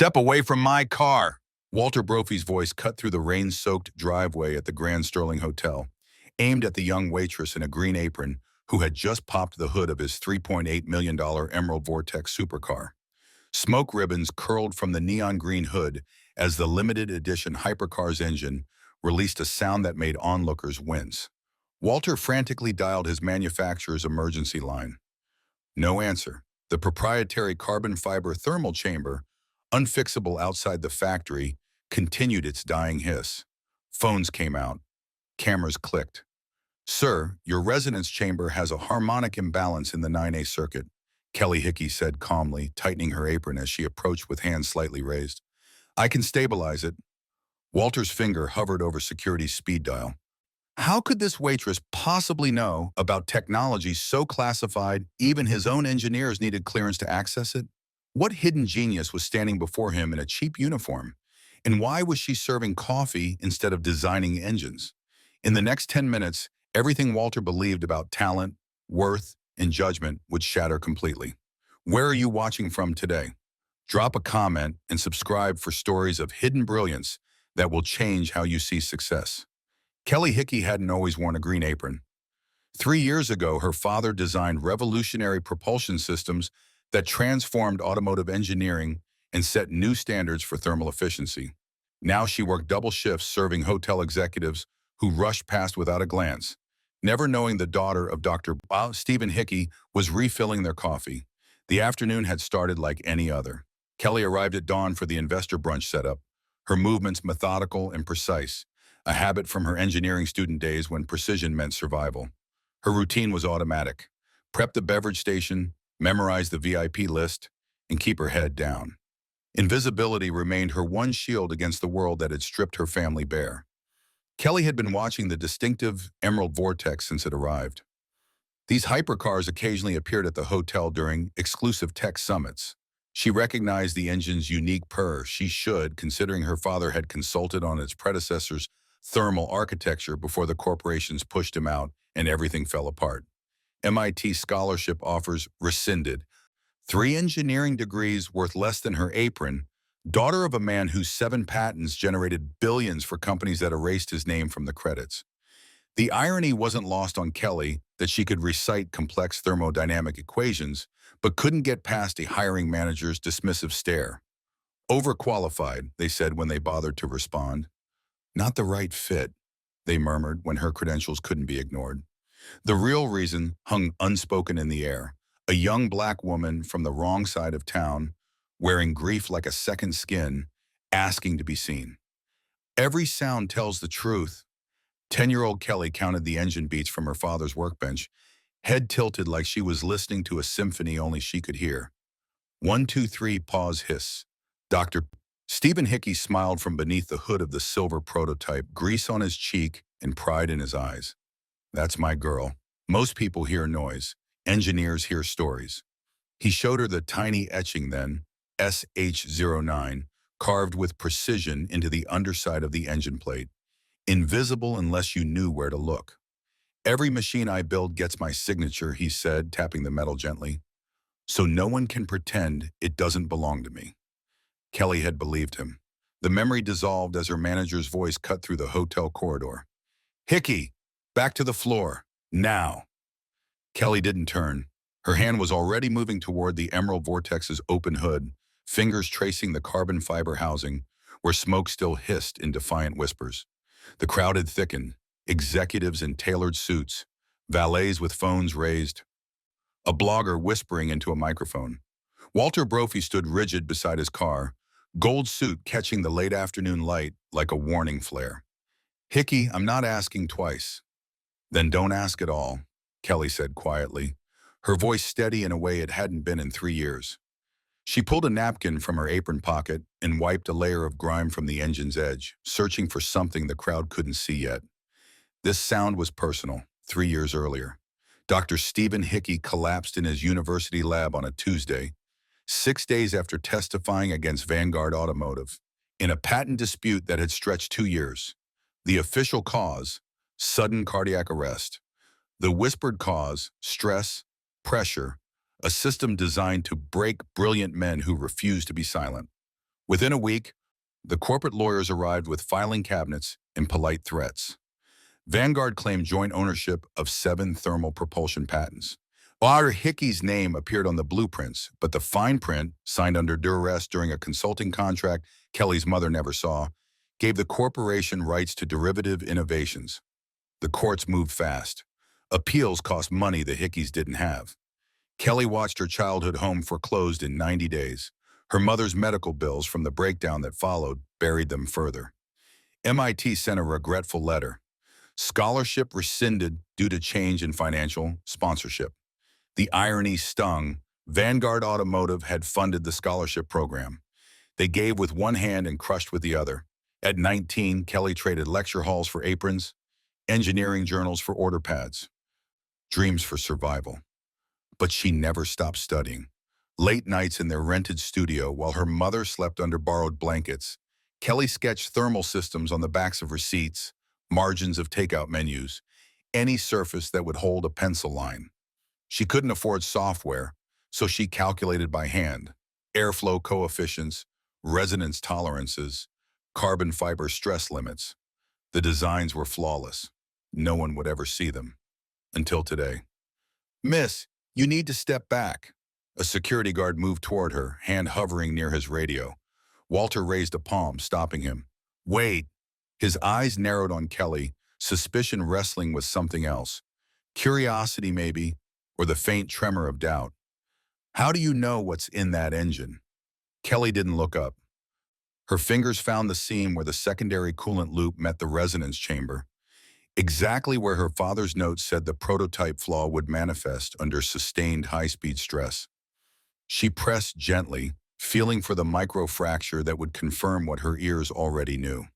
Step away from my car. Walter Brophy's voice cut through the rain-soaked driveway at the Grand Sterling Hotel, aimed at the young waitress in a green apron who had just popped the hood of his $3.8 million Emerald Vortex supercar. Smoke ribbons curled from the neon green hood as the limited edition hypercar's engine released a sound that made onlookers wince. Walter frantically dialed his manufacturer's emergency line. No answer. The proprietary carbon fiber thermal chamber, unfixable outside the factory, continued its dying hiss. Phones came out. Cameras clicked. "Sir, your resonance chamber has a harmonic imbalance in the 9A circuit," Kelly Hickey said calmly, tightening her apron as she approached with hands slightly raised. "I can stabilize it." Walter's finger hovered over security's speed dial. How could this waitress possibly know about technology so classified even his own engineers needed clearance to access it? What hidden genius was standing before him in a cheap uniform? And why was she serving coffee instead of designing engines? In the next 10 minutes, everything Walter believed about talent, worth, and judgment would shatter completely. Where are you watching from today? Drop a comment and subscribe for stories of hidden brilliance that will change how you see success. Kelly Hickey hadn't always worn a green apron. 3 years ago, her father designed revolutionary propulsion systems that transformed automotive engineering and set new standards for thermal efficiency. Now she worked double shifts serving hotel executives who rushed past without a glance, never knowing the daughter of Dr. Stephen Hickey was refilling their coffee. The afternoon had started like any other. Kelly arrived at dawn for the investor brunch setup, her movements methodical and precise, a habit from her engineering student days when precision meant survival. Her routine was automatic. Prep the beverage station, memorize the VIP list, and keep her head down. Invisibility remained her one shield against the world that had stripped her family bare. Kelly had been watching the distinctive Emerald Vortex since it arrived. These hypercars occasionally appeared at the hotel during exclusive tech summits. She recognized the engine's unique purr. She should, considering her father had consulted on its predecessor's thermal architecture before the corporations pushed him out and everything fell apart. MIT scholarship offers rescinded. 3 engineering degrees worth less than her apron, daughter of a man whose 7 patents generated billions for companies that erased his name from the credits. The irony wasn't lost on Kelly that she could recite complex thermodynamic equations, but couldn't get past a hiring manager's dismissive stare. "Overqualified," they said when they bothered to respond. "Not the right fit," they murmured when her credentials couldn't be ignored. The real reason hung unspoken in the air. A young black woman from the wrong side of town, wearing grief like a second skin, asking to be seen. Every sound tells the truth. 10-year-old Kelly counted the engine beats from her father's workbench, head tilted like she was listening to a symphony only she could hear. 1, 2, 3, pause, hiss. Dr. Stephen Hickey smiled from beneath the hood of the silver prototype, grease on his cheek and pride in his eyes. "That's my girl. Most people hear noise. Engineers hear stories." He showed her the tiny etching then, SH09, carved with precision into the underside of the engine plate. "Invisible unless you knew where to look." "Every machine I build gets my signature," he said, tapping the metal gently. "So no one can pretend it doesn't belong to me." Kelly had believed him. The memory dissolved as her manager's voice cut through the hotel corridor. "Hickey, back to the floor, now." Kelly didn't turn. Her hand was already moving toward the Emerald Vortex's open hood, fingers tracing the carbon fiber housing, where smoke still hissed in defiant whispers. The crowd had thickened, executives in tailored suits, valets with phones raised, a blogger whispering into a microphone. Walter Brophy stood rigid beside his car, gold suit catching the late afternoon light like a warning flare. "Hickey, I'm not asking twice." "Then don't ask at all," Kelly said quietly, her voice steady in a way it hadn't been in 3 years. She pulled a napkin from her apron pocket and wiped a layer of grime from the engine's edge, searching for something the crowd couldn't see yet. This sound was personal, 3 years earlier. Dr. Stephen Hickey collapsed in his university lab on a Tuesday, 6 days after testifying against Vanguard Automotive, in a patent dispute that had stretched 2 years. The official cause, sudden cardiac arrest. The whispered cause, stress, pressure, a system designed to break brilliant men who refuse to be silent. Within a week, the corporate lawyers arrived with filing cabinets and polite threats. Vanguard claimed joint ownership of 7 thermal propulsion patents. Otter Hickey's name appeared on the blueprints, but the fine print, signed under duress during a consulting contract Kelly's mother never saw, gave the corporation rights to derivative innovations. The courts moved fast. Appeals cost money the Hickeys didn't have. Kelly watched her childhood home foreclosed in 90 days. Her mother's medical bills from the breakdown that followed buried them further. MIT sent a regretful letter. Scholarship rescinded due to change in financial sponsorship. The irony stung. Vanguard Automotive had funded the scholarship program. They gave with one hand and crushed with the other. At 19, Kelly traded lecture halls for aprons, engineering journals for order pads, dreams for survival. But she never stopped studying. Late nights in their rented studio while her mother slept under borrowed blankets, Kelly sketched thermal systems on the backs of receipts, margins of takeout menus, any surface that would hold a pencil line. She couldn't afford software, so she calculated by hand. Airflow coefficients, resonance tolerances, carbon fiber stress limits. The designs were flawless. No one would ever see them. Until today. "Miss, you need to step back." A security guard moved toward her, hand hovering near his radio. Walter raised a palm, stopping him. "Wait." His eyes narrowed on Kelly, suspicion wrestling with something else. Curiosity, maybe, or the faint tremor of doubt. "How do you know what's in that engine?" Kelly didn't look up. Her fingers found the seam where the secondary coolant loop met the resonance chamber, exactly where her father's note said the prototype flaw would manifest under sustained high-speed stress. She pressed gently, feeling for the microfracture that would confirm what her ears already knew.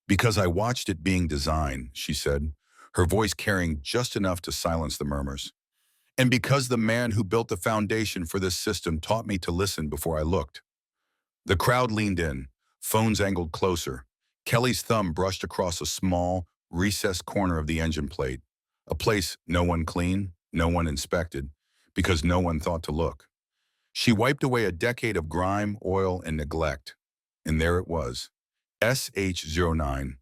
"Because I watched it being designed," she said, her voice carrying just enough to silence the murmurs. "And because the man who built the foundation for this system taught me to listen before I looked." The crowd leaned in, phones angled closer. Kelly's thumb brushed across a small, recessed corner of the engine plate, a place no one cleaned, no one inspected, because no one thought to look. She wiped away a decade of grime, oil, and neglect. And there it was, SH09,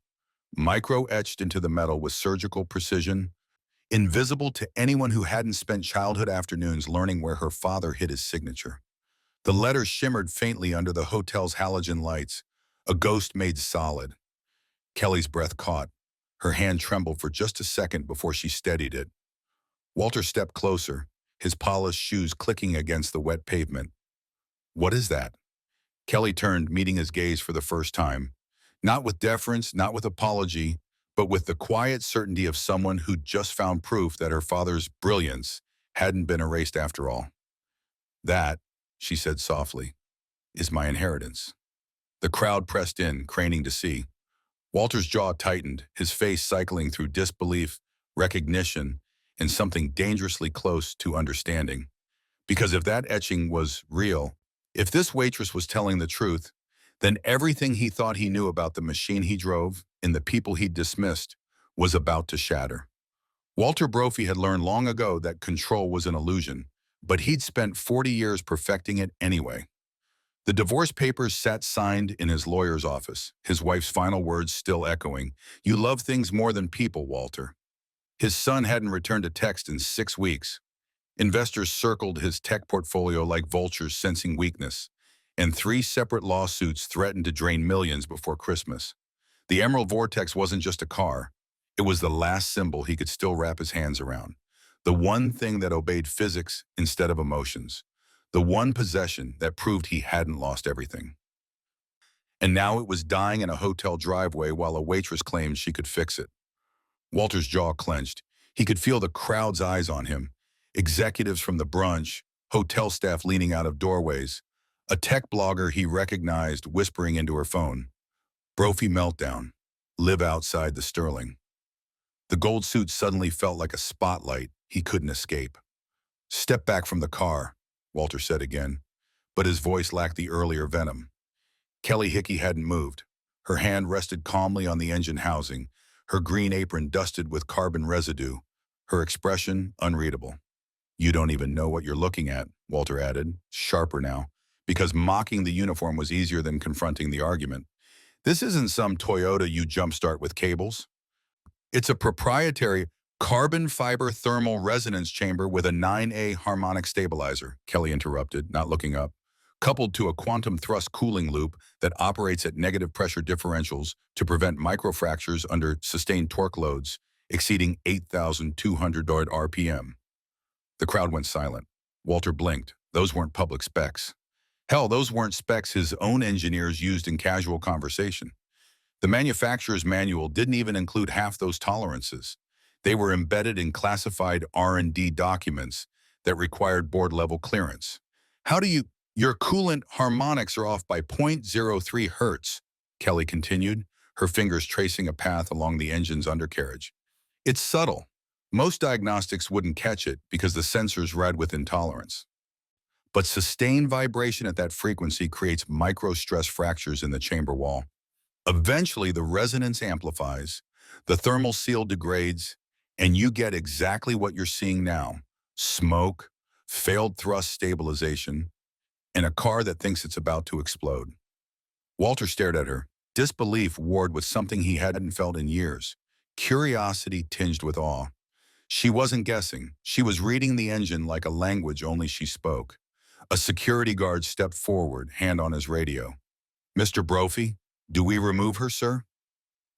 micro-etched into the metal with surgical precision, invisible to anyone who hadn't spent childhood afternoons learning where her father hid his signature. The letters shimmered faintly under the hotel's halogen lights, a ghost made solid. Kelly's breath caught. Her hand trembled for just a second before she steadied it. Walter stepped closer, his polished shoes clicking against the wet pavement. "What is that?" Kelly turned, meeting his gaze for the first time. Not with deference, not with apology, but with the quiet certainty of someone who'd just found proof that her father's brilliance hadn't been erased after all. "That," she said softly, "is my inheritance." The crowd pressed in, craning to see. Walter's jaw tightened, his face cycling through disbelief, recognition, and something dangerously close to understanding. Because if that etching was real, if this waitress was telling the truth, then everything he thought he knew about the machine he drove and the people he'd dismissed was about to shatter. Walter Brophy had learned long ago that control was an illusion, but he'd spent 40 years perfecting it anyway. The divorce papers sat signed in his lawyer's office, his wife's final words still echoing, "You love things more than people, Walter." His son hadn't returned a text in 6 weeks. Investors circled his tech portfolio like vultures sensing weakness, and 3 separate lawsuits threatened to drain millions before Christmas. The Emerald Vortex wasn't just a car. It was the last symbol he could still wrap his hands around. The one thing that obeyed physics instead of emotions. The one possession that proved he hadn't lost everything. And now it was dying in a hotel driveway while a waitress claimed she could fix it. Walter's jaw clenched. He could feel the crowd's eyes on him. Executives from the brunch, hotel staff leaning out of doorways, a tech blogger he recognized whispering into her phone. Brophy meltdown. Live outside the Sterling. The gold suit suddenly felt like a spotlight he couldn't escape. "Step back from the car," Walter said again, but his voice lacked the earlier venom. Kelly Hickey hadn't moved. Her hand rested calmly on the engine housing, her green apron dusted with carbon residue, her expression unreadable. "You don't even know what you're looking at," Walter added, sharper now, because mocking the uniform was easier than confronting the argument. This isn't some Toyota you jumpstart with cables. It's a proprietary carbon fiber thermal resonance chamber with a 9A harmonic stabilizer, Kelly interrupted, not looking up, coupled to a quantum thrust cooling loop that operates at negative pressure differentials to prevent microfractures under sustained torque loads exceeding 8,200 RPM. The crowd went silent. Walter blinked. Those weren't public specs. Hell, those weren't specs his own engineers used in casual conversation. The manufacturer's manual didn't even include half those tolerances. They were embedded in classified R&D documents that required board-level clearance. Your coolant harmonics are off by 0.03 hertz, Kelly continued, her fingers tracing a path along the engine's undercarriage. It's subtle. Most diagnostics wouldn't catch it because the sensors read within tolerance. But sustained vibration at that frequency creates micro-stress fractures in the chamber wall. Eventually, the resonance amplifies, the thermal seal degrades, and you get exactly what you're seeing now: smoke, failed thrust stabilization, and a car that thinks it's about to explode. Walter stared at her, disbelief warred with something he hadn't felt in years, curiosity tinged with awe. She wasn't guessing. She was reading the engine like a language only she spoke. A security guard stepped forward, hand on his radio. "Mr. Brophy, do we remove her, sir?"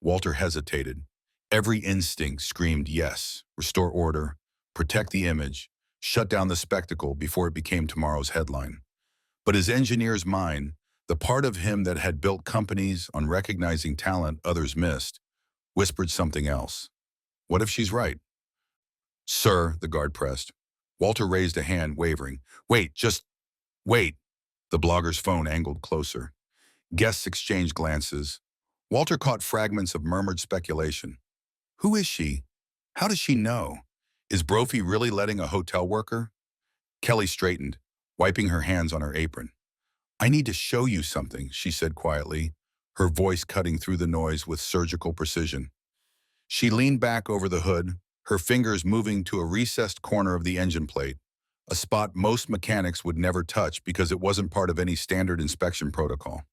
Walter hesitated. Every instinct screamed yes, restore order, protect the image, shut down the spectacle before it became tomorrow's headline. But his engineer's mind, the part of him that had built companies on recognizing talent others missed, whispered something else. What if she's right? "Sir," the guard pressed. Walter raised a hand, wavering. "Wait, just wait." The blogger's phone angled closer. Guests exchanged glances. Walter caught fragments of murmured speculation. Who is she? How does she know? Is Brophy really letting a hotel worker? Kelly straightened, wiping her hands on her apron. "I need to show you something," she said quietly, her voice cutting through the noise with surgical precision. She leaned back over the hood, her fingers moving to a recessed corner of the engine plate, a spot most mechanics would never touch because it wasn't part of any standard inspection protocol.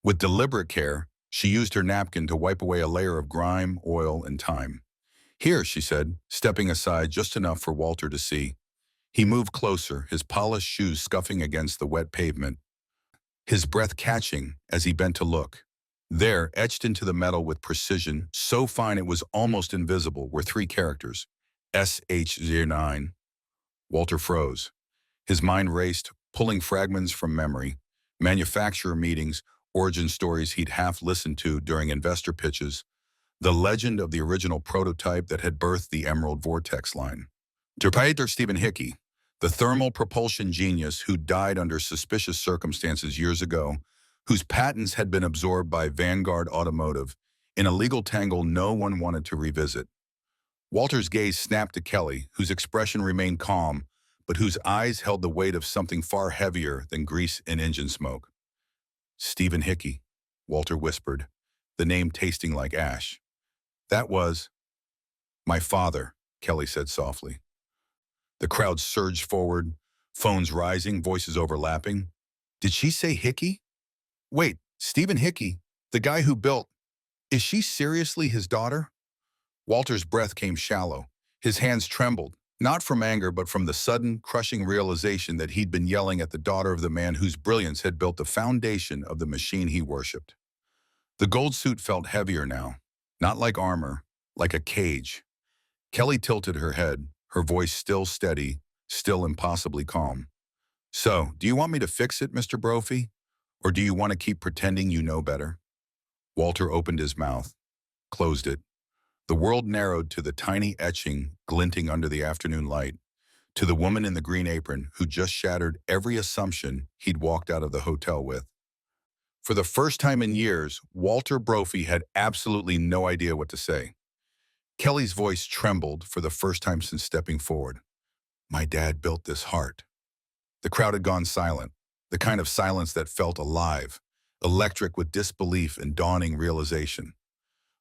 With deliberate care, she used her napkin to wipe away a layer of grime, oil, and time. "Here," she said, stepping aside just enough for Walter to see. He moved closer, his polished shoes scuffing against the wet pavement, his breath catching as he bent to look. There, etched into the metal with precision, so fine it was almost invisible, were three characters: SH09. Walter froze. His mind raced, pulling fragments from memory, manufacturer meetings, origin stories he'd half listened to during investor pitches, the legend of the original prototype that had birthed the Emerald Vortex line. Proprietor Stephen Hickey, the thermal propulsion genius who died under suspicious circumstances years ago, whose patents had been absorbed by Vanguard Automotive in a legal tangle no one wanted to revisit. Walter's gaze snapped to Kelly, whose expression remained calm, but whose eyes held the weight of something far heavier than grease and engine smoke. "Stephen Hickey," Walter whispered, the name tasting like ash. "That was my father," Kelly said softly. The crowd surged forward, phones rising, voices overlapping. Did she say Hickey? Wait, Stephen Hickey, the guy who built... Is she seriously his daughter? Walter's breath came shallow. His hands trembled, not from anger but from the sudden, crushing realization that he'd been yelling at the daughter of the man whose brilliance had built the foundation of the machine he worshipped. The gold suit felt heavier now, not like armor, like a cage. Kelly tilted her head, her voice still steady, still impossibly calm. "So, do you want me to fix it, Mr. Brophy? Or do you want to keep pretending you know better?" Walter opened his mouth, closed it. The world narrowed to the tiny etching glinting under the afternoon light, to the woman in the green apron who just shattered every assumption he'd walked out of the hotel with. For the first time in years, Walter Brophy had absolutely no idea what to say. Kelly's voice trembled for the first time since stepping forward. "My dad built this heart." The crowd had gone silent, the kind of silence that felt alive, electric with disbelief and dawning realization.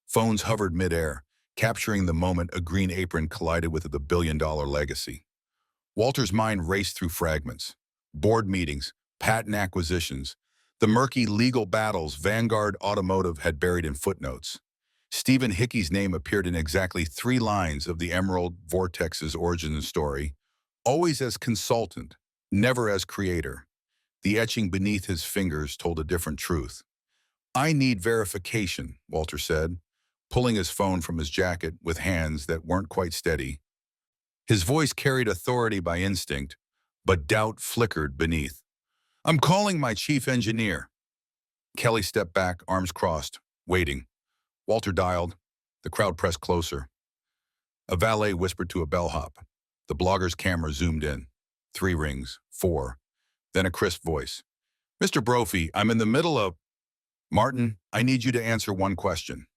Phones hovered midair, capturing the moment a green apron collided with the billion-dollar legacy. Walter's mind raced through fragments. Board meetings, patent acquisitions, the murky legal battles Vanguard Automotive had buried in footnotes. Stephen Hickey's name appeared in exactly 3 lines of the Emerald Vortex's origin story, always as consultant, never as creator. The etching beneath his fingers told a different truth. "I need verification," Walter said, pulling his phone from his jacket with hands that weren't quite steady. His voice carried authority by instinct, but doubt flickered beneath. "I'm calling my chief engineer." Kelly stepped back, arms crossed, waiting. Walter dialed. The crowd pressed closer. A valet whispered to a bellhop. The blogger's camera zoomed in. 3 rings, 4. Then a crisp voice. "Mr. Brophy, I'm in the middle of—" "Martin, I need you to answer one question."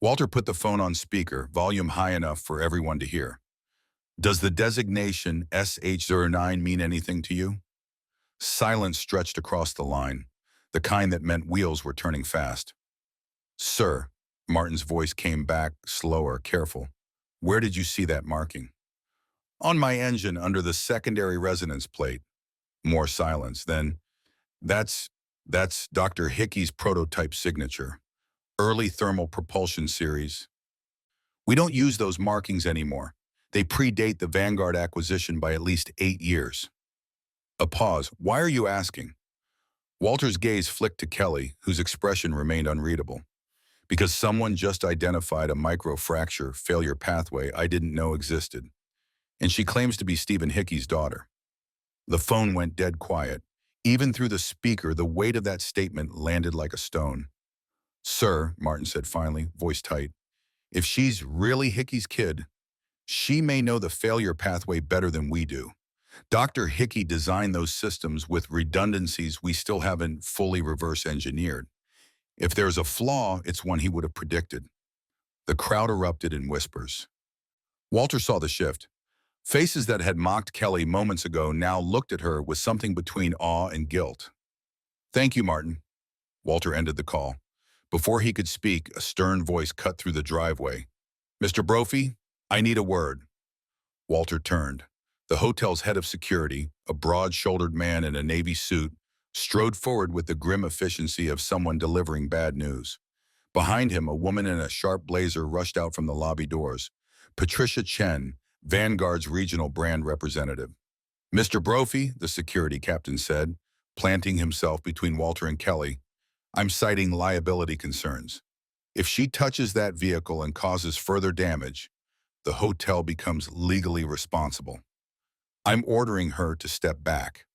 Walter put the phone on speaker, volume high enough for everyone to hear. "Does the designation SH09 mean anything to you?" Silence stretched across the line, the kind that meant wheels were turning fast. "Sir," Martin's voice came back, slower, careful. "Where did you see that marking?" "On my engine under the secondary resonance plate." More silence. Then, that's Dr. Hickey's prototype signature. Early thermal propulsion series. "We don't use those markings anymore. They predate the Vanguard acquisition by at least 8 years. A pause. "Why are you asking?" Walter's gaze flicked to Kelly, whose expression remained unreadable. "Because someone just identified a microfracture failure pathway I didn't know existed. And she claims to be Stephen Hickey's daughter." The phone went dead quiet. Even through the speaker, the weight of that statement landed like a stone. "Sir," Martin said finally, voice tight, "if she's really Hickey's kid, she may know the failure pathway better than we do. Dr. Hickey designed those systems with redundancies we still haven't fully reverse engineered. If there's a flaw, it's one he would have predicted." The crowd erupted in whispers. Walter saw the shift. Faces that had mocked Kelly moments ago now looked at her with something between awe and guilt. "Thank you, Martin." Walter ended the call. Before he could speak, a stern voice cut through the driveway. "Mr. Brophy, I need a word." Walter turned. The hotel's head of security, a broad-shouldered man in a navy suit, strode forward with the grim efficiency of someone delivering bad news. Behind him, a woman in a sharp blazer rushed out from the lobby doors. Patricia Chen, Vanguard's regional brand representative. "Mr. Brophy," the security captain said, planting himself between Walter and Kelly, "I'm citing liability concerns. If she touches that vehicle and causes further damage, the hotel becomes legally responsible. I'm ordering her to step back."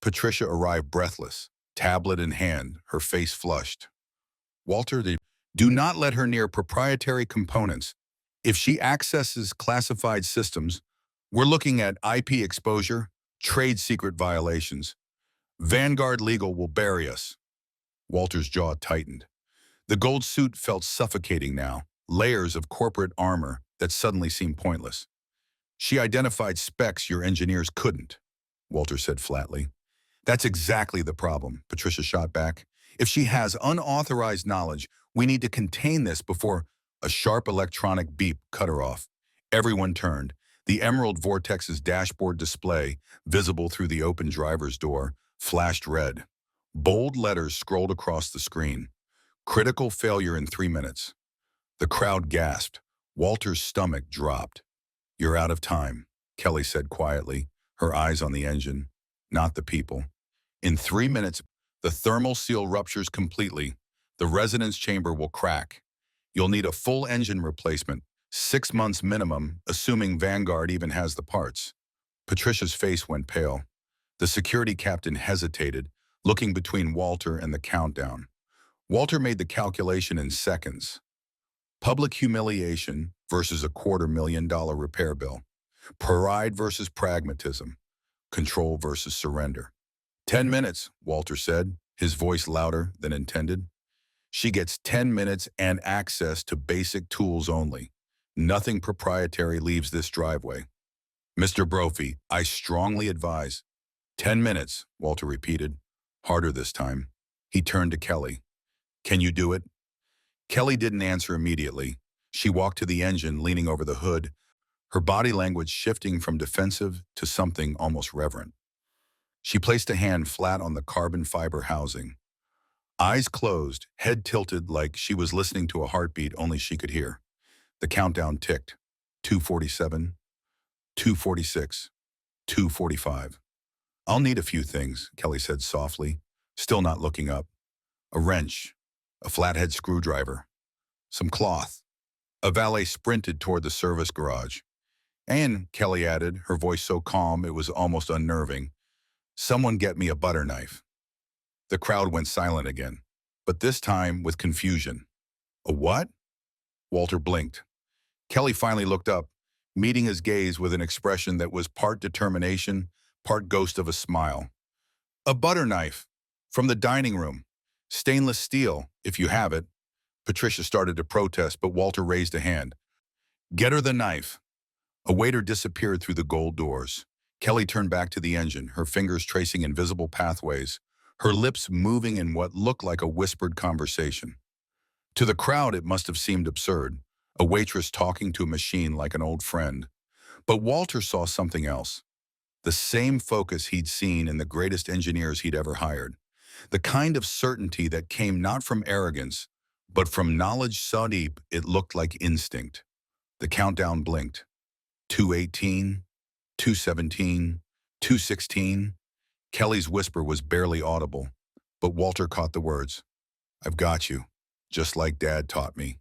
Patricia arrived breathless, tablet in hand, her face flushed. "Walter, do not let her near proprietary components. If she accesses classified systems, we're looking at IP exposure, trade secret violations. Vanguard Legal will bury us." Walter's jaw tightened. The gold suit felt suffocating now, layers of corporate armor that suddenly seemed pointless. "She identified specs your engineers couldn't," Walter said flatly. "That's exactly the problem," Patricia shot back. "If she has unauthorized knowledge, we need to contain this before—" A sharp electronic beep cut her off. Everyone turned. The Emerald Vortex's dashboard display, visible through the open driver's door, flashed red. Bold letters scrolled across the screen. "Critical failure in 3 minutes." The crowd gasped. Walter's stomach dropped. "You're out of time," Kelly said quietly, her eyes on the engine, not the people. "In 3 minutes, the thermal seal ruptures completely. The resonance chamber will crack. You'll need a full engine replacement, 6 months minimum, assuming Vanguard even has the parts." Patricia's face went pale. The security captain hesitated, looking between Walter and the countdown. Walter made the calculation in seconds. Public humiliation versus a $250,000 repair bill. Pride versus pragmatism. Control versus surrender. 10 minutes, Walter said, his voice louder than intended. "She gets 10 minutes and access to basic tools only. Nothing proprietary leaves this driveway. Mr. Brophy, I strongly advise—" "10 minutes," Walter repeated, harder this time. He turned to Kelly. "Can you do it?" Kelly didn't answer immediately. She walked to the engine, leaning over the hood, her body language shifting from defensive to something almost reverent. She placed a hand flat on the carbon fiber housing. Eyes closed, head tilted like she was listening to a heartbeat only she could hear. The countdown ticked. 247, 246, 245. I'll need a few things, Kelly said softly, still not looking up. A wrench, a flathead screwdriver, some cloth. A valet sprinted toward the service garage. And, Kelly added, her voice so calm it was almost unnerving, someone get me a butter knife. The crowd went silent again, but this time with confusion. A what? Walter blinked. Kelly finally looked up, meeting his gaze with an expression that was part determination, part ghost of a smile. A butter knife, from the dining room. Stainless steel, if you have it. Patricia started to protest, but Walter raised a hand. Get her the knife. A waiter disappeared through the gold doors. Kelly turned back to the engine, her fingers tracing invisible pathways, her lips moving in what looked like a whispered conversation. To the crowd, it must have seemed absurd, a waitress talking to a machine like an old friend. But Walter saw something else. The same focus he'd seen in the greatest engineers he'd ever hired. The kind of certainty that came not from arrogance, but from knowledge so deep it looked like instinct. The countdown blinked. 218, 217, 216. Kelly's whisper was barely audible, but Walter caught the words. I've got you, just like Dad taught me.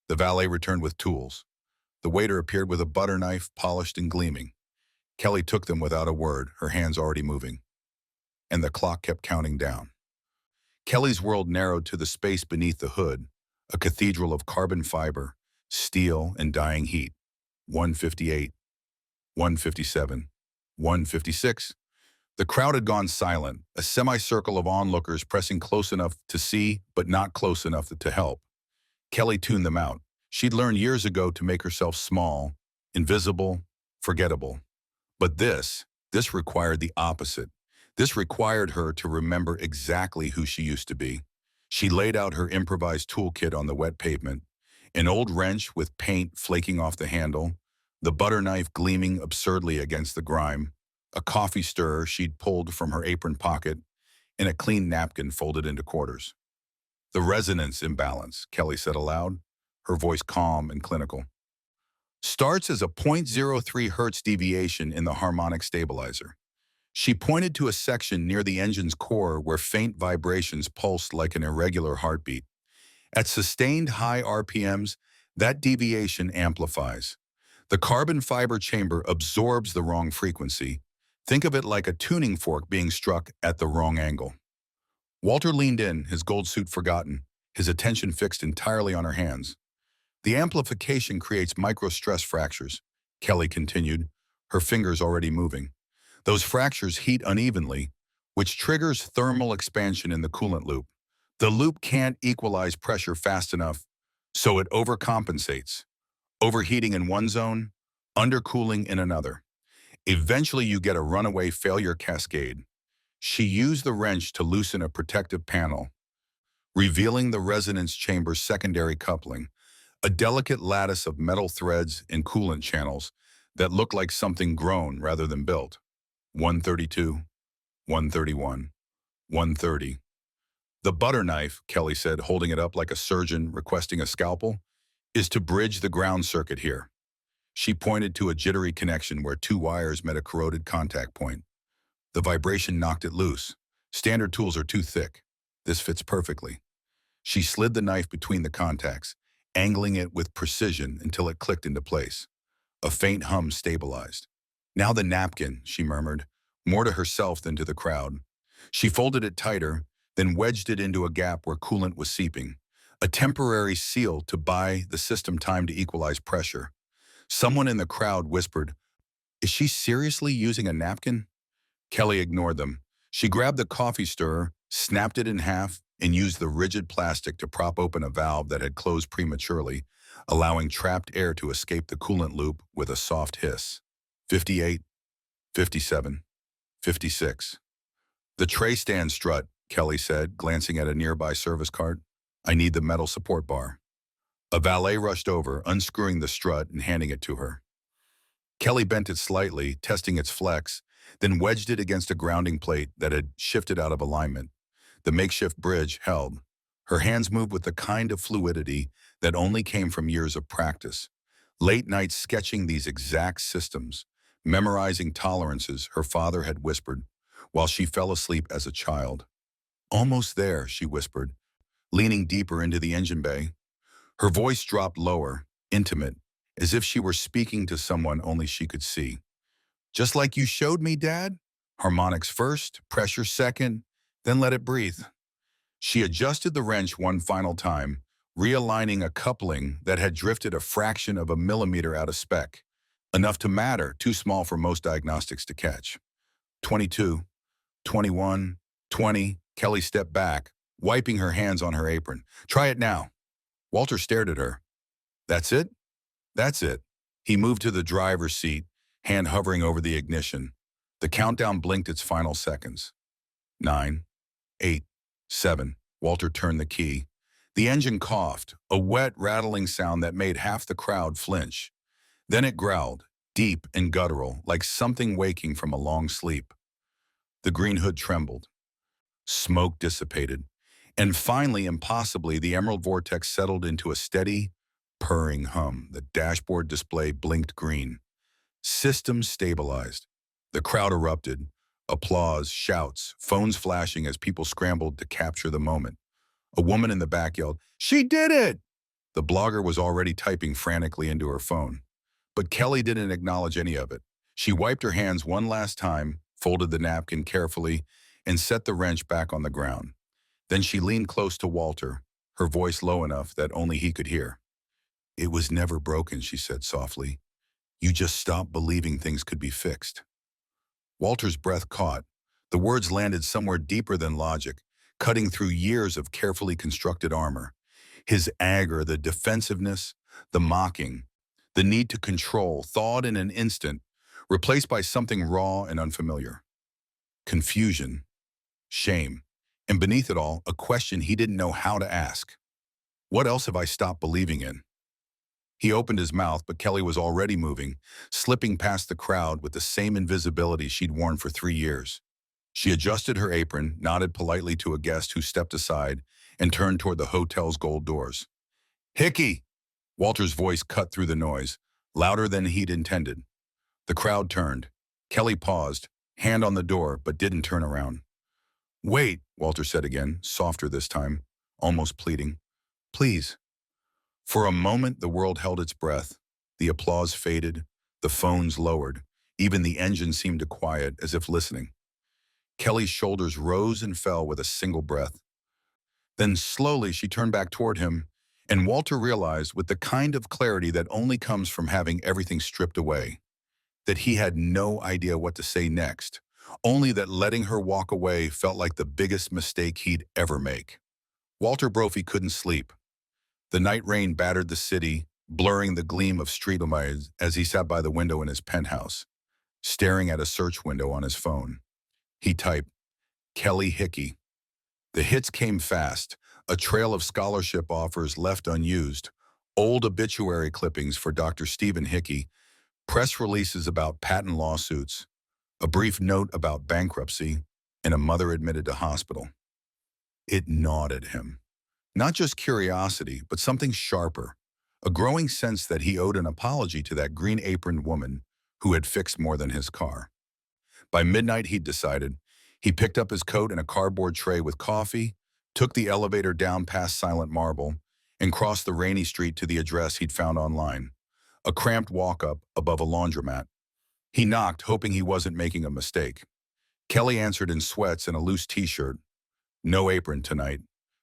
The valet returned with tools. The waiter appeared with a butter knife, polished and gleaming. Kelly took them without a word, her hands already moving. And the clock kept counting down. Kelly's world narrowed to the space beneath the hood, a cathedral of carbon fiber, steel, and dying heat. 158, 157, 156. The crowd had gone silent, a semicircle of onlookers pressing close enough to see, but not close enough to help. Kelly tuned them out. She'd learned years ago to make herself small, invisible, forgettable. But this required the opposite. This required her to remember exactly who she used to be. She laid out her improvised toolkit on the wet pavement, an old wrench with paint flaking off the handle, the butter knife gleaming absurdly against the grime, a coffee stirrer she'd pulled from her apron pocket, and a clean napkin folded into quarters. The resonance imbalance, Kelly said aloud, her voice calm and clinical, starts as a 0.03 hertz deviation in the harmonic stabilizer. She pointed to a section near the engine's core where faint vibrations pulsed like an irregular heartbeat. At sustained high RPMs, that deviation amplifies. The carbon fiber chamber absorbs the wrong frequency. Think of it like a tuning fork being struck at the wrong angle. Walter leaned in, his gold suit forgotten, his attention fixed entirely on her hands. The amplification creates micro-stress fractures, Kelly continued, her fingers already moving. Those fractures heat unevenly, which triggers thermal expansion in the coolant loop. The loop can't equalize pressure fast enough, so it overcompensates. Overheating in one zone, undercooling in another. Eventually you get a runaway failure cascade. She used the wrench to loosen a protective panel, revealing the resonance chamber's secondary coupling, a delicate lattice of metal threads and coolant channels that looked like something grown rather than built. 132, 131, 130. The butter knife, Kelly said, holding it up like a surgeon requesting a scalpel, is to bridge the ground circuit here. She pointed to a jittery connection where two wires met a corroded contact point. The vibration knocked it loose. Standard tools are too thick. This fits perfectly. She slid the knife between the contacts, angling it with precision until it clicked into place. A faint hum stabilized. Now the napkin, she murmured, more to herself than to the crowd. She folded it tighter, then wedged it into a gap where coolant was seeping, a temporary seal to buy the system time to equalize pressure. Someone in the crowd whispered, "Is she seriously using a napkin?" Kelly ignored them. She grabbed the coffee stirrer, snapped it in half, and used the rigid plastic to prop open a valve that had closed prematurely, allowing trapped air to escape the coolant loop with a soft hiss. 58, 57, 56. The tray stand strut, Kelly said, glancing at a nearby service cart. I need the metal support bar. A valet rushed over, unscrewing the strut and handing it to her. Kelly bent it slightly, testing its flex, then wedged it against a grounding plate that had shifted out of alignment. The makeshift bridge held. Her hands moved with the kind of fluidity that only came from years of practice. Late nights sketching these exact systems, memorizing tolerances her father had whispered while she fell asleep as a child. Almost there, she whispered, leaning deeper into the engine bay. Her voice dropped lower, intimate, as if she were speaking to someone only she could see. Just like you showed me, Dad? Harmonics first, pressure second, then let it breathe. She adjusted the wrench one final time, realigning a coupling that had drifted a fraction of a millimeter out of spec. Enough to matter, too small for most diagnostics to catch. 22, 21, 20, Kelly stepped back, wiping her hands on her apron. Try it now. Walter stared at her. That's it? That's it. He moved to the driver's seat, hand hovering over the ignition. The countdown blinked its final seconds. 9, 8, 7. Walter turned the key. The engine coughed, a wet, rattling sound that made half the crowd flinch. Then it growled, deep and guttural, like something waking from a long sleep. The green hood trembled. Smoke dissipated. And finally, impossibly, the Emerald Vortex settled into a steady, purring hum. The dashboard display blinked green. Systems stabilized. The crowd erupted. Applause, shouts, phones flashing as people scrambled to capture the moment. A woman in the back yelled, "She did it!" The blogger was already typing frantically into her phone. But Kelly didn't acknowledge any of it. She wiped her hands one last time, folded the napkin carefully, and set the wrench back on the ground. Then she leaned close to Walter, her voice low enough that only he could hear. "It was never broken," she said softly. "You just stopped believing things could be fixed." Walter's breath caught. The words landed somewhere deeper than logic, cutting through years of carefully constructed armor. His anger, the defensiveness, the mocking, the need to control, thawed in an instant, replaced by something raw and unfamiliar. Confusion, shame, and beneath it all, a question he didn't know how to ask. What else have I stopped believing in? He opened his mouth, but Kelly was already moving, slipping past the crowd with the same invisibility she'd worn for 3 years. She adjusted her apron, nodded politely to a guest who stepped aside, and turned toward the hotel's gold doors. "Hickey!" Walter's voice cut through the noise, louder than he'd intended. The crowd turned. Kelly paused, hand on the door, but didn't turn around. "Wait," Walter said again, softer this time, almost pleading. "Please." For a moment, the world held its breath. The applause faded, the phones lowered. Even the engine seemed to quiet, as if listening. Kelly's shoulders rose and fell with a single breath. Then slowly she turned back toward him, and Walter realized, with the kind of clarity that only comes from having everything stripped away, that he had no idea what to say next, only that letting her walk away felt like the biggest mistake he'd ever make. Walter Brophy couldn't sleep. The night rain battered the city, blurring the gleam of streetlights as he sat by the window in his penthouse, staring at a search window on his phone. He typed, "Kelly Hickey." The hits came fast, a trail of scholarship offers left unused, old obituary clippings for Dr. Stephen Hickey, press releases about patent lawsuits, a brief note about bankruptcy, and a mother admitted to hospital. It gnawed at him. Not just curiosity, but something sharper, a growing sense that he owed an apology to that green-aproned woman who had fixed more than his car. By midnight, he'd decided. He picked up his coat and a cardboard tray with coffee, took the elevator down past Silent Marble, and crossed the rainy street to the address he'd found online, a cramped walk-up above a laundromat. He knocked, hoping he wasn't making a mistake. Kelly answered in sweats and a loose t-shirt. No apron tonight.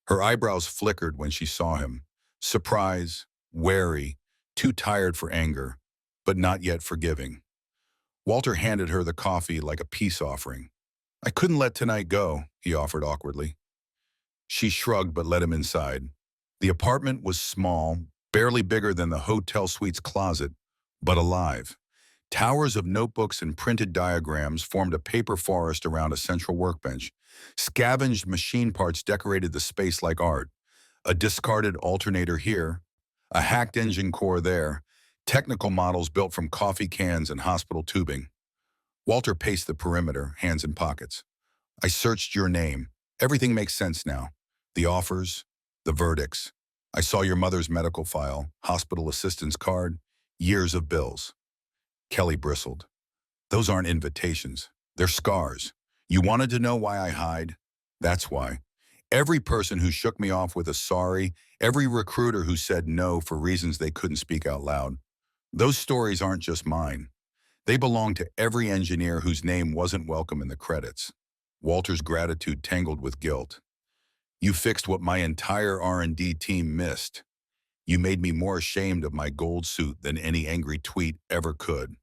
Her eyebrows flickered when she saw him. Surprise, wary, too tired for anger, but not yet forgiving. Walter handed her the coffee like a peace offering. "I couldn't let tonight go," he offered awkwardly. She shrugged but let him inside. The apartment was small, barely bigger than the hotel suite's closet, but alive. Towers of notebooks and printed diagrams formed a paper forest around a central workbench. Scavenged machine parts decorated the space like art. A discarded alternator here, a hacked engine core there, technical models built from coffee cans and hospital tubing. Walter paced the perimeter, hands in pockets. I searched your name. Everything makes sense now. The offers, the verdicts. I saw your mother's medical file, hospital assistance card, years of bills. Kelly bristled. Those aren't invitations. They're scars. You wanted to know why I hide? That's why. Every person who shook me off with a sorry, every recruiter who said no for reasons they couldn't speak out loud. Those stories aren't just mine. They belong to every engineer whose name wasn't welcome in the credits. Walter's gratitude tangled with guilt. You fixed what my entire R&D team missed. You made me more ashamed of my gold suit than any angry tweet ever could.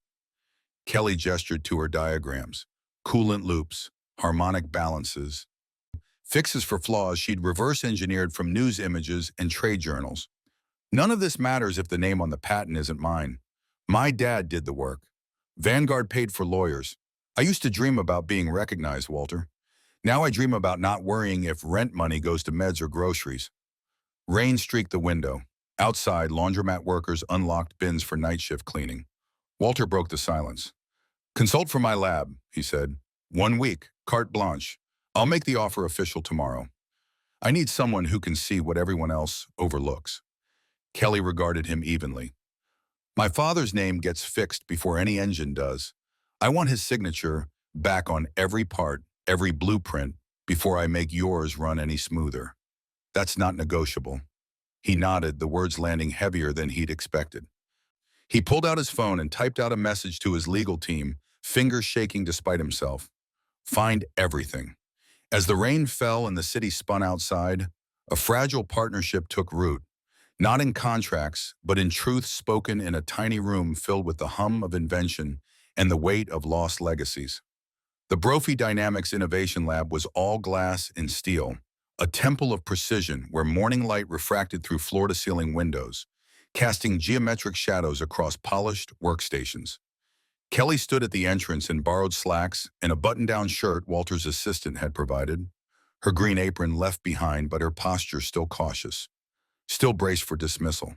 Kelly gestured to her diagrams. Coolant loops, harmonic balances, fixes for flaws she'd reverse engineered from news images and trade journals. None of this matters if the name on the patent isn't mine. My dad did the work. Vanguard paid for lawyers. I used to dream about being recognized, Walter. Now I dream about not worrying if rent money goes to meds or groceries. Rain streaked the window. Outside, laundromat workers unlocked bins for night shift cleaning. Walter broke the silence. Consult for my lab, he said. 1 week, carte blanche. I'll make the offer official tomorrow. I need someone who can see what everyone else overlooks. Kelly regarded him evenly. My father's name gets fixed before any engine does. I want his signature back on every part, every blueprint, before I make yours run any smoother. That's not negotiable. He nodded, the words landing heavier than he'd expected. He pulled out his phone and typed out a message to his legal team, fingers shaking despite himself. Find everything. As the rain fell and the city spun outside, a fragile partnership took root, not in contracts, but in truth spoken in a tiny room filled with the hum of invention and the weight of lost legacies. The Brophy Dynamics Innovation Lab was all glass and steel, a temple of precision where morning light refracted through floor-to-ceiling windows, casting geometric shadows across polished workstations. Kelly stood at the entrance in borrowed slacks and a button-down shirt Walter's assistant had provided, her green apron left behind but her posture still cautious, still braced for dismissal.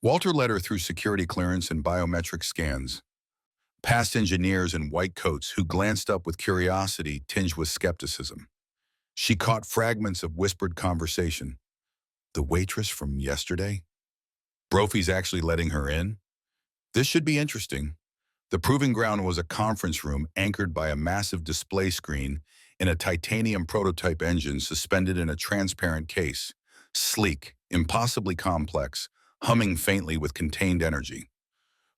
Walter led her through security clearance and biometric scans, past engineers in white coats who glanced up with curiosity tinged with skepticism. She caught fragments of whispered conversation. The waitress from yesterday? Brophy's actually letting her in? This should be interesting. The proving ground was a conference room anchored by a massive display screen and a titanium prototype engine suspended in a transparent case, sleek, impossibly complex, humming faintly with contained energy.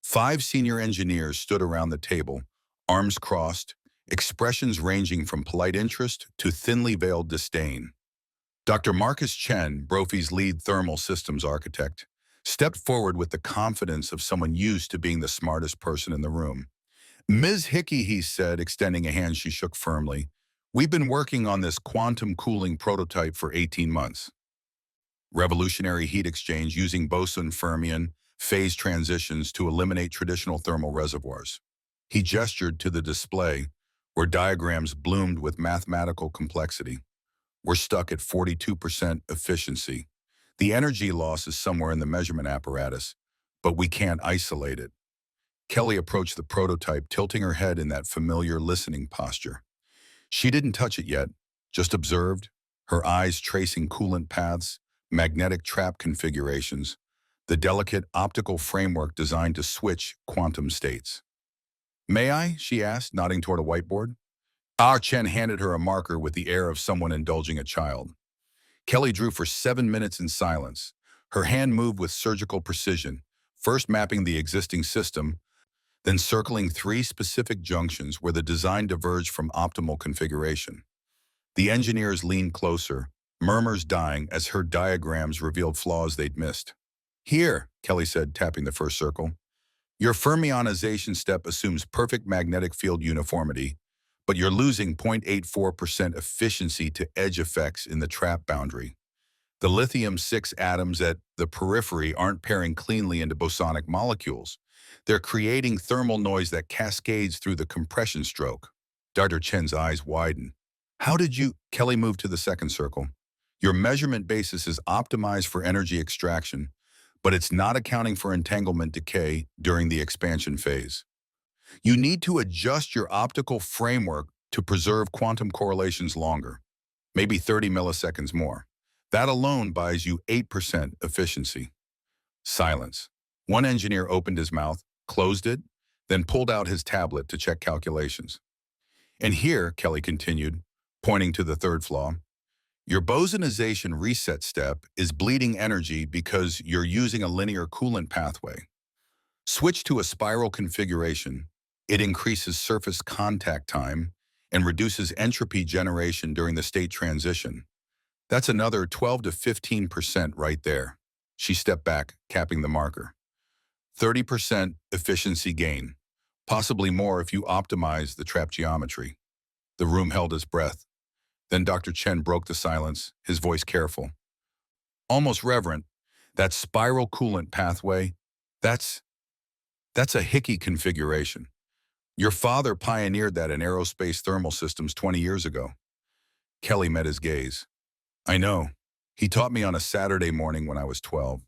5 senior engineers stood around the table, arms crossed, expressions ranging from polite interest to thinly veiled disdain. Dr. Marcus Chen, Brophy's lead thermal systems architect, stepped forward with the confidence of someone used to being the smartest person in the room. Ms. Hickey, he said, extending a hand she shook firmly, we've been working on this quantum cooling prototype for 18 months. Revolutionary heat exchange using boson fermion phase transitions to eliminate traditional thermal reservoirs. He gestured to the display, where diagrams bloomed with mathematical complexity. We're stuck at 42% efficiency. The energy loss is somewhere in the measurement apparatus, but we can't isolate it. Kelly approached the prototype, tilting her head in that familiar listening posture. She didn't touch it yet, just observed, her eyes tracing coolant paths, magnetic trap configurations, the delicate optical framework designed to switch quantum states. May I? She asked, nodding toward a whiteboard. Ah Chen handed her a marker with the air of someone indulging a child. Kelly drew for 7 minutes in silence. Her hand moved with surgical precision, first mapping the existing system, then circling 3 specific junctions where the design diverged from optimal configuration. The engineers leaned closer, murmurs dying as her diagrams revealed flaws they'd missed. Here, Kelly said, tapping the first circle. Your fermionization step assumes perfect magnetic field uniformity, but you're losing 0.84% efficiency to edge effects in the trap boundary. The lithium-6 atoms at the periphery aren't pairing cleanly into bosonic molecules. They're creating thermal noise that cascades through the compression stroke. Dr. Chen's eyes widened. How did you? Kelly moved to the second circle. Your measurement basis is optimized for energy extraction, but it's not accounting for entanglement decay during the expansion phase. You need to adjust your optical framework to preserve quantum correlations longer, maybe 30 milliseconds more. That alone buys you 8% efficiency. Silence. One engineer opened his mouth, closed it, then pulled out his tablet to check calculations. And here, Kelly continued, pointing to the third flaw, your bosonization reset step is bleeding energy because you're using a linear coolant pathway. Switch to a spiral configuration. It increases surface contact time and reduces entropy generation during the state transition. That's another 12 to 15% right there. She stepped back, capping the marker. 30% efficiency gain, possibly more if you optimize the trap geometry. The room held its breath. Then Dr. Chen broke the silence, his voice careful, almost reverent. That spiral coolant pathway, that's a Hickey configuration. Your father pioneered that in aerospace thermal systems 20 years ago. Kelly met his gaze. I know. He taught me on a Saturday morning when I was 12.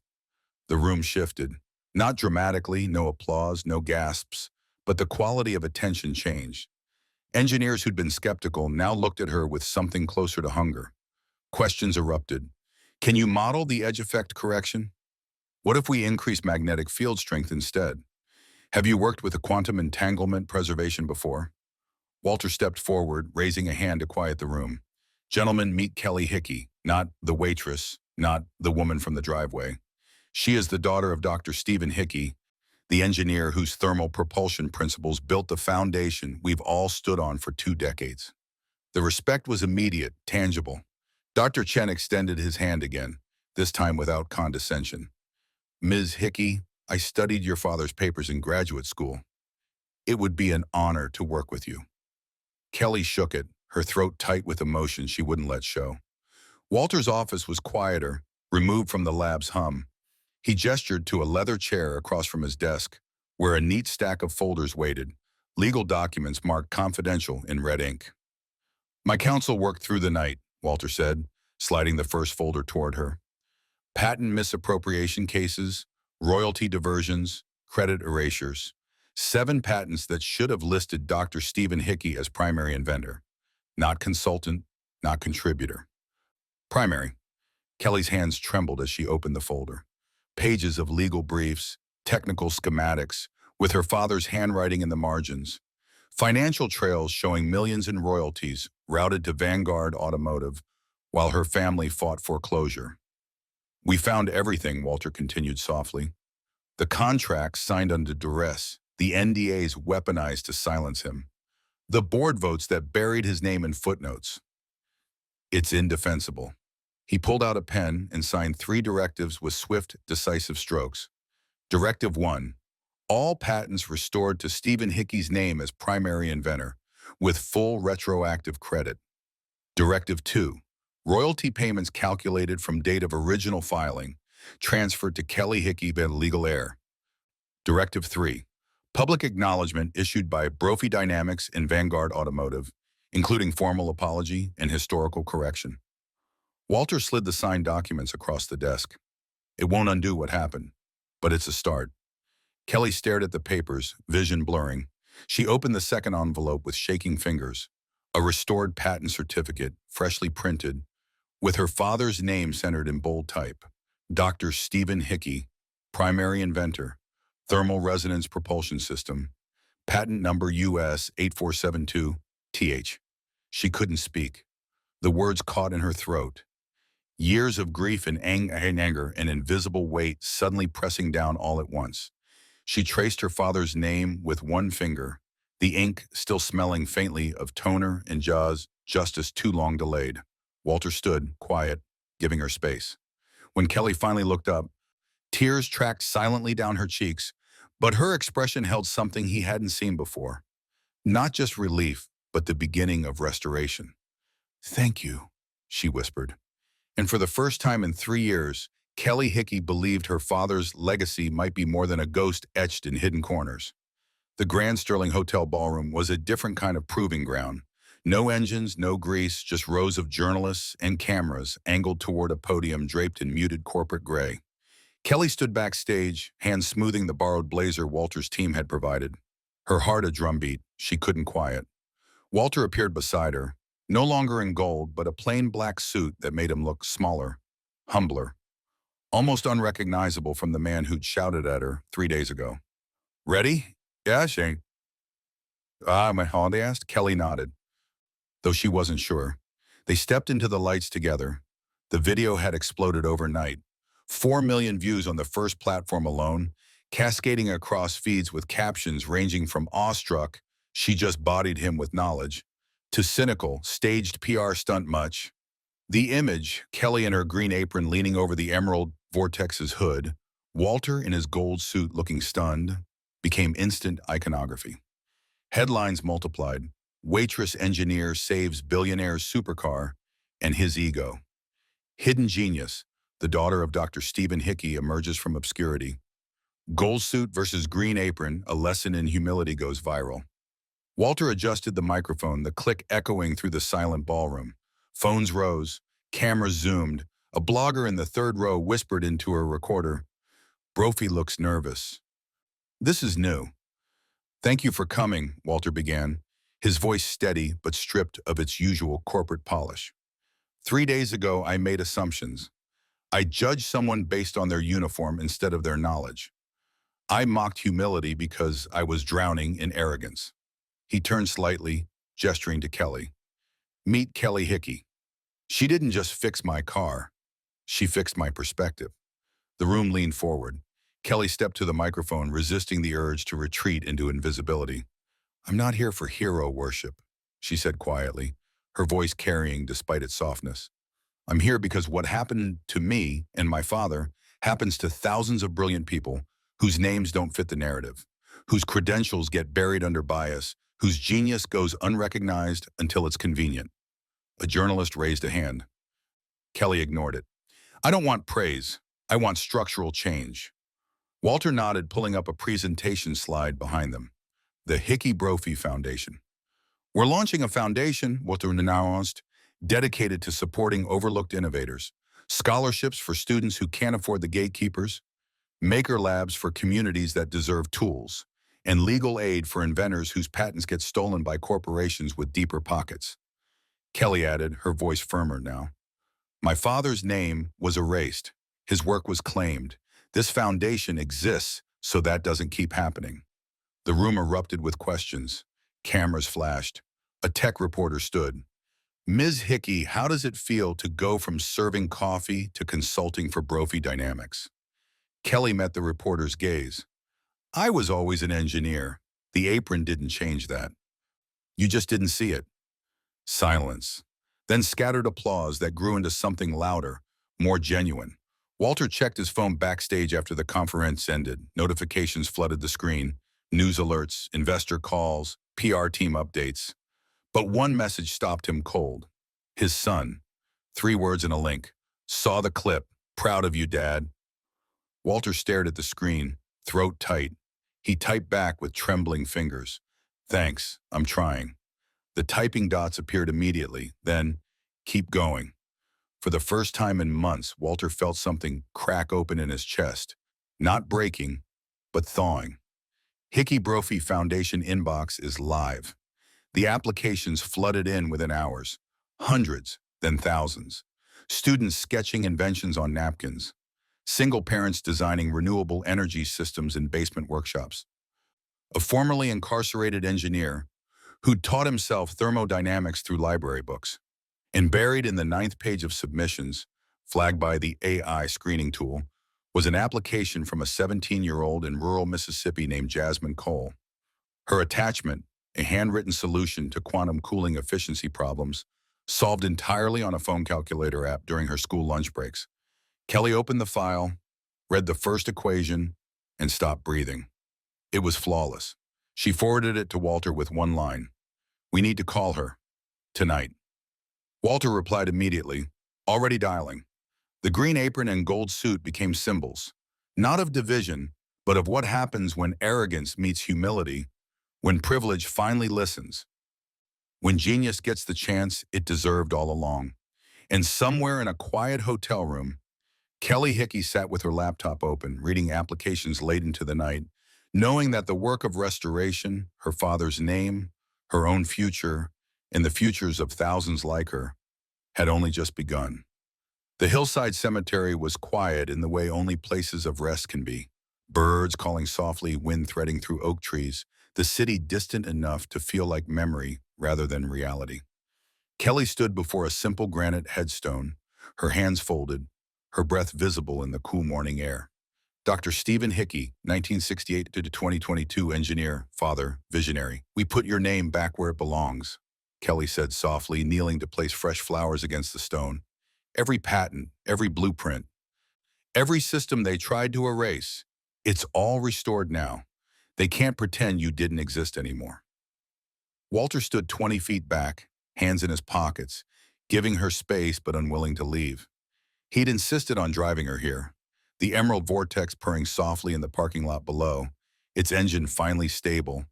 The room shifted. Not dramatically, no applause, no gasps, but the quality of attention changed. Engineers who'd been skeptical now looked at her with something closer to hunger. Questions erupted. Can you model the edge effect correction? What if we increase magnetic field strength instead? Have you worked with a quantum entanglement preservation before? Walter stepped forward, raising a hand to quiet the room. Gentlemen, meet Kelly Hickey, not the waitress, not the woman from the driveway. She is the daughter of Dr. Stephen Hickey, the engineer whose thermal propulsion principles built the foundation we've all stood on for 2 decades. The respect was immediate, tangible. Dr. Chen extended his hand again, this time without condescension. Ms. Hickey, I studied your father's papers in graduate school. It would be an honor to work with you. Kelly shook it, her throat tight with emotion she wouldn't let show. Walter's office was quieter, removed from the lab's hum. He gestured to a leather chair across from his desk, where a neat stack of folders waited, legal documents marked confidential in red ink. My counsel worked through the night, Walter said, sliding the first folder toward her. Patent misappropriation cases, royalty diversions, credit erasures. 7 patents that should have listed Dr. Stephen Hickey as primary inventor. Not consultant, not contributor. Primary. Kelly's hands trembled as she opened the folder. Pages of legal briefs, technical schematics, with her father's handwriting in the margins. Financial trails showing millions in royalties routed to Vanguard Automotive while her family fought foreclosure. We found everything, Walter continued softly. The contracts signed under duress, the NDAs weaponized to silence him, the board votes that buried his name in footnotes. It's indefensible. He pulled out a pen and signed 3 directives with swift, decisive strokes. Directive 1. All patents restored to Stephen Hickey's name as primary inventor, with full retroactive credit. Directive 2. Royalty payments calculated from date of original filing, transferred to Kelly Hickey by legal heir. Directive 3. Public acknowledgement issued by Brophy Dynamics and Vanguard Automotive, including formal apology and historical correction. Walter slid the signed documents across the desk. It won't undo what happened, but it's a start. Kelly stared at the papers, vision blurring. She opened the second envelope with shaking fingers. A restored patent certificate, freshly printed, with her father's name centered in bold type. Dr. Stephen Hickey, primary inventor, thermal resonance propulsion system, patent number US 8472-TH. She couldn't speak. The words caught in her throat. Years of grief and anger, an invisible weight suddenly pressing down all at once. She traced her father's name with one finger, the ink still smelling faintly of toner and justice too long delayed. Walter stood, quiet, giving her space. When Kelly finally looked up, tears tracked silently down her cheeks, but her expression held something he hadn't seen before. Not just relief, but the beginning of restoration. Thank you, she whispered. And for the first time in 3 years, Kelly Hickey believed her father's legacy might be more than a ghost etched in hidden corners. The Grand Sterling Hotel ballroom was a different kind of proving ground. No engines, no grease, just rows of journalists and cameras angled toward a podium draped in muted corporate gray. Kelly stood backstage, hands smoothing the borrowed blazer Walter's team had provided. Her heart a drumbeat she couldn't quiet. Walter appeared beside her, no longer in gold, but a plain black suit that made him look smaller, humbler, almost unrecognizable from the man who'd shouted at her 3 days ago. Ready? Yeah, Shane. My holiday asked. Kelly nodded, though she wasn't sure. They stepped into the lights together. The video had exploded overnight. 4 million views on the first platform alone, cascading across feeds with captions ranging from awestruck, she just bodied him with knowledge, to cynical, staged PR stunt much. The image, Kelly in her green apron leaning over the Emerald Vortex's hood, Walter in his gold suit looking stunned, became instant iconography. Headlines multiplied. Waitress engineer saves billionaire's supercar and his ego. Hidden genius, the daughter of Dr. Stephen Hickey emerges from obscurity. Gold suit versus green apron, a lesson in humility goes viral. Walter adjusted the microphone, the click echoing through the silent ballroom. Phones rose, cameras zoomed. A blogger in the third row whispered into her recorder, "Brophy looks nervous." "This is new." "Thank you for coming," Walter began, his voice steady but stripped of its usual corporate polish. "3 days ago, I made assumptions. I judged someone based on their uniform instead of their knowledge. I mocked humility because I was drowning in arrogance." He turned slightly, gesturing to Kelly. "Meet Kelly Hickey. She didn't just fix my car. She fixed my perspective." The room leaned forward. Kelly stepped to the microphone, resisting the urge to retreat into invisibility. "I'm not here for hero worship," she said quietly, her voice carrying despite its softness. "I'm here because what happened to me and my father happens to thousands of brilliant people whose names don't fit the narrative, whose credentials get buried under bias, whose genius goes unrecognized until it's convenient." A journalist raised a hand. Kelly ignored it. "I don't want praise. I want structural change." Walter nodded, pulling up a presentation slide behind them. The Hickey Brophy Foundation. "We're launching a foundation," Walter announced, "dedicated to supporting overlooked innovators, scholarships for students who can't afford the gatekeepers, maker labs for communities that deserve tools, and legal aid for inventors whose patents get stolen by corporations with deeper pockets." Kelly added, her voice firmer now. "My father's name was erased. His work was claimed. This foundation exists so that doesn't keep happening." The room erupted with questions. Cameras flashed. A tech reporter stood. "Ms. Hickey, how does it feel to go from serving coffee to consulting for Brophy Dynamics?" Kelly met the reporter's gaze. "I was always an engineer. The apron didn't change that. You just didn't see it." Silence. Then scattered applause that grew into something louder, more genuine. Walter checked his phone backstage after the conference ended. Notifications flooded the screen. News alerts, investor calls, PR team updates. But one message stopped him cold. His son. 3 words in a link. "Saw the clip. Proud of you, Dad." Walter stared at the screen, throat tight. He typed back with trembling fingers. "Thanks, I'm trying." The typing dots appeared immediately, then, "Keep going." For the first time in months, Walter felt something crack open in his chest. Not breaking, but thawing. Hickey Brophy Foundation inbox is live. The applications flooded in within hours. Hundreds, then thousands. Students sketching inventions on napkins. Single parents designing renewable energy systems in basement workshops. A formerly incarcerated engineer who'd taught himself thermodynamics through library books. And buried in the 9th page of submissions, flagged by the AI screening tool, was an application from a 17-year-old in rural Mississippi named Jasmine Cole. Her attachment, a handwritten solution to quantum cooling efficiency problems, solved entirely on a phone calculator app during her school lunch breaks. Kelly opened the file, read the first equation, and stopped breathing. It was flawless. She forwarded it to Walter with one line. "We need to call her. Tonight." Walter replied immediately, "Already dialing." The green apron and gold suit became symbols, not of division, but of what happens when arrogance meets humility, when privilege finally listens, when genius gets the chance it deserved all along. And somewhere in a quiet hotel room, Kelly Hickey sat with her laptop open, reading applications late into the night, knowing that the work of restoration, her father's name, her own future, and the futures of thousands like her, had only just begun. The hillside cemetery was quiet in the way only places of rest can be. Birds calling softly, wind threading through oak trees, the city distant enough to feel like memory rather than reality. Kelly stood before a simple granite headstone, her hands folded, her breath visible in the cool morning air. Dr. Stephen Hickey, 1968 to 2022, engineer, father, visionary. We put your name back where it belongs, Kelly said softly, kneeling to place fresh flowers against the stone. Every patent, every blueprint, every system they tried to erase, it's all restored now. They can't pretend you didn't exist anymore. Walter stood 20 feet back, hands in his pockets, giving her space but unwilling to leave. He'd insisted on driving her here, the Emerald Vortex purring softly in the parking lot below, its engine finally stable,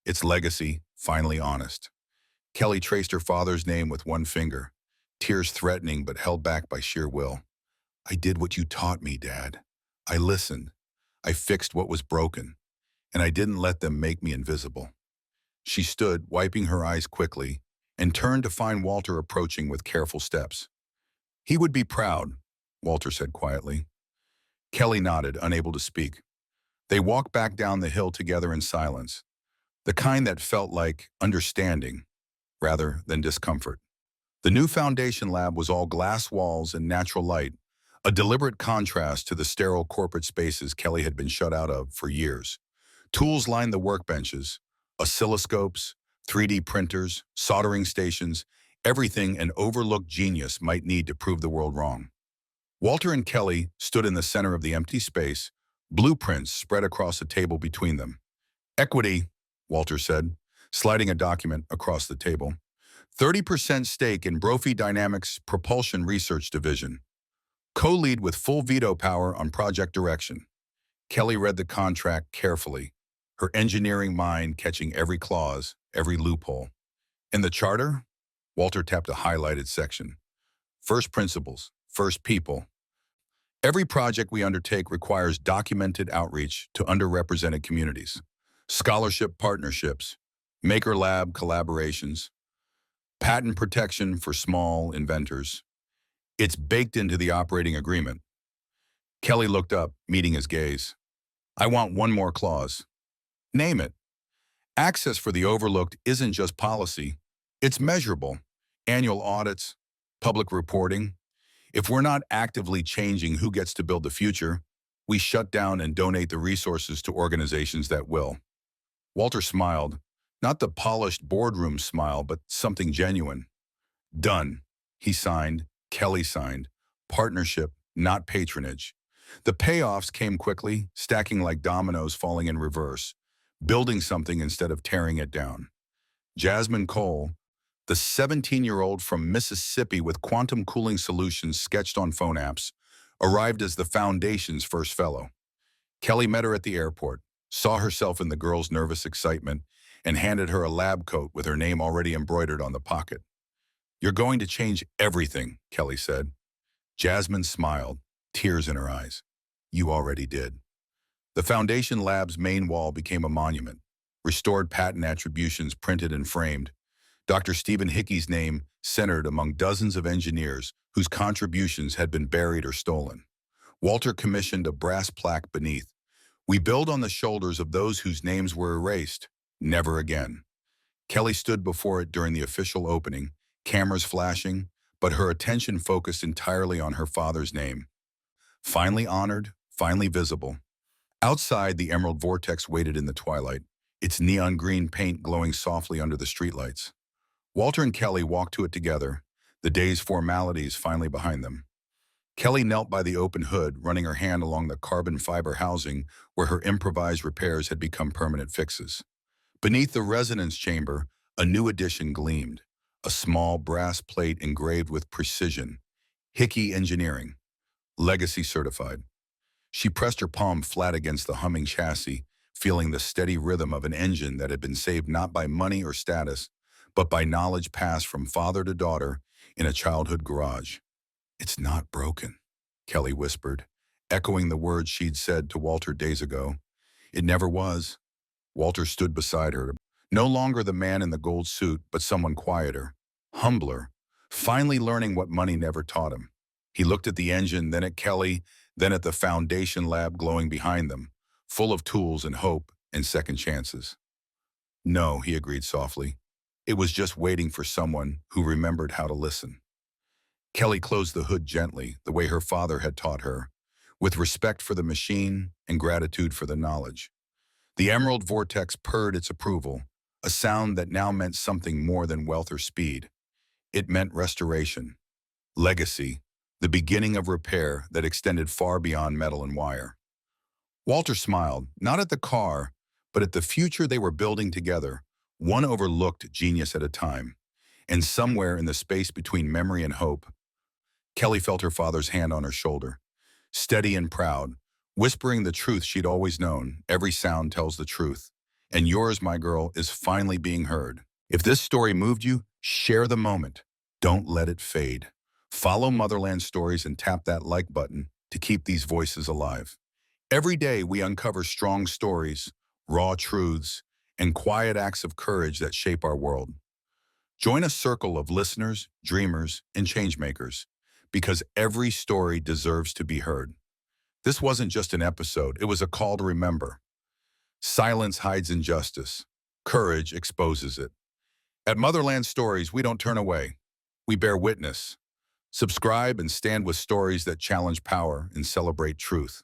its legacy finally honest. Kelly traced her father's name with one finger, tears threatening but held back by sheer will. I did what you taught me, Dad. I listened. I fixed what was broken, and I didn't let them make me invisible. She stood, wiping her eyes quickly, and turned to find Walter approaching with careful steps. He would be proud, Walter said quietly. Kelly nodded, unable to speak. They walked back down the hill together in silence, the kind that felt like understanding rather than discomfort. The new foundation lab was all glass walls and natural light, a deliberate contrast to the sterile corporate spaces Kelly had been shut out of for years. Tools lined the workbenches, oscilloscopes, 3D printers, soldering stations, everything an overlooked genius might need to prove the world wrong. Walter and Kelly stood in the center of the empty space, blueprints spread across a table between them. Equity, Walter said, sliding a document across the table. 30% stake in Brophy Dynamics Propulsion Research Division. Co-lead with full veto power on project direction. Kelly read the contract carefully, her engineering mind catching every clause, every loophole. In the charter, Walter tapped a highlighted section. First principles, first people. Every project we undertake requires documented outreach to underrepresented communities, scholarship partnerships, maker lab collaborations, patent protection for small inventors. It's baked into the operating agreement. Kelly looked up, meeting his gaze. I want one more clause. Name it. Access for the overlooked isn't just policy. It's measurable. Annual audits, public reporting. If we're not actively changing who gets to build the future, we shut down and donate the resources to organizations that will. Walter smiled, not the polished boardroom smile, but something genuine. Done. He signed, Kelly signed. Partnership, not patronage. The payoffs came quickly, stacking like dominoes falling in reverse, building something instead of tearing it down. Jasmine Cole, the 17-year-old from Mississippi with quantum cooling solutions sketched on phone apps, arrived as the Foundation's first fellow. Kelly met her at the airport, saw herself in the girl's nervous excitement, and handed her a lab coat with her name already embroidered on the pocket. You're going to change everything, Kelly said. Jasmine smiled, tears in her eyes. You already did. The Foundation Lab's main wall became a monument, restored patent attributions printed and framed, Dr. Stephen Hickey's name centered among dozens of engineers whose contributions had been buried or stolen. Walter commissioned a brass plaque beneath. We build on the shoulders of those whose names were erased. Never again. Kelly stood before it during the official opening, cameras flashing, but her attention focused entirely on her father's name. Finally honored, finally visible. Outside, the Emerald Vortex waited in the twilight, its neon green paint glowing softly under the streetlights. Walter and Kelly walked to it together, the day's formalities finally behind them. Kelly knelt by the open hood, running her hand along the carbon fiber housing where her improvised repairs had become permanent fixes. Beneath the resonance chamber, a new addition gleamed, a small brass plate engraved with precision. Hickey Engineering, legacy certified. She pressed her palm flat against the humming chassis, feeling the steady rhythm of an engine that had been saved not by money or status, but by knowledge passed from father to daughter in a childhood garage. It's not broken, Kelly whispered, echoing the words she'd said to Walter days ago. It never was. Walter stood beside her, no longer the man in the gold suit, but someone quieter, humbler, finally learning what money never taught him. He looked at the engine, then at Kelly, then at the foundation lab glowing behind them, full of tools and hope and second chances. No, he agreed softly. It was just waiting for someone who remembered how to listen. Kelly closed the hood gently, the way her father had taught her, with respect for the machine and gratitude for the knowledge. The Emerald Vortex purred its approval, a sound that now meant something more than wealth or speed. It meant restoration, legacy, the beginning of repair that extended far beyond metal and wire. Walter smiled, not at the car, but at the future they were building together, one overlooked genius at a time. And somewhere in the space between memory and hope, Kelly felt her father's hand on her shoulder, steady and proud, whispering the truth she'd always known. Every sound tells the truth. And yours, my girl, is finally being heard. If this story moved you, share the moment. Don't let it fade. Follow Motherland Stories and tap that like button to keep these voices alive. Every day we uncover strong stories, raw truths, and quiet acts of courage that shape our world. Join a circle of listeners, dreamers, and changemakers, because every story deserves to be heard. This wasn't just an episode, it was a call to remember. Silence hides injustice. Courage exposes it. At Motherland Stories, we don't turn away. We bear witness. Subscribe and stand with stories that challenge power and celebrate truth.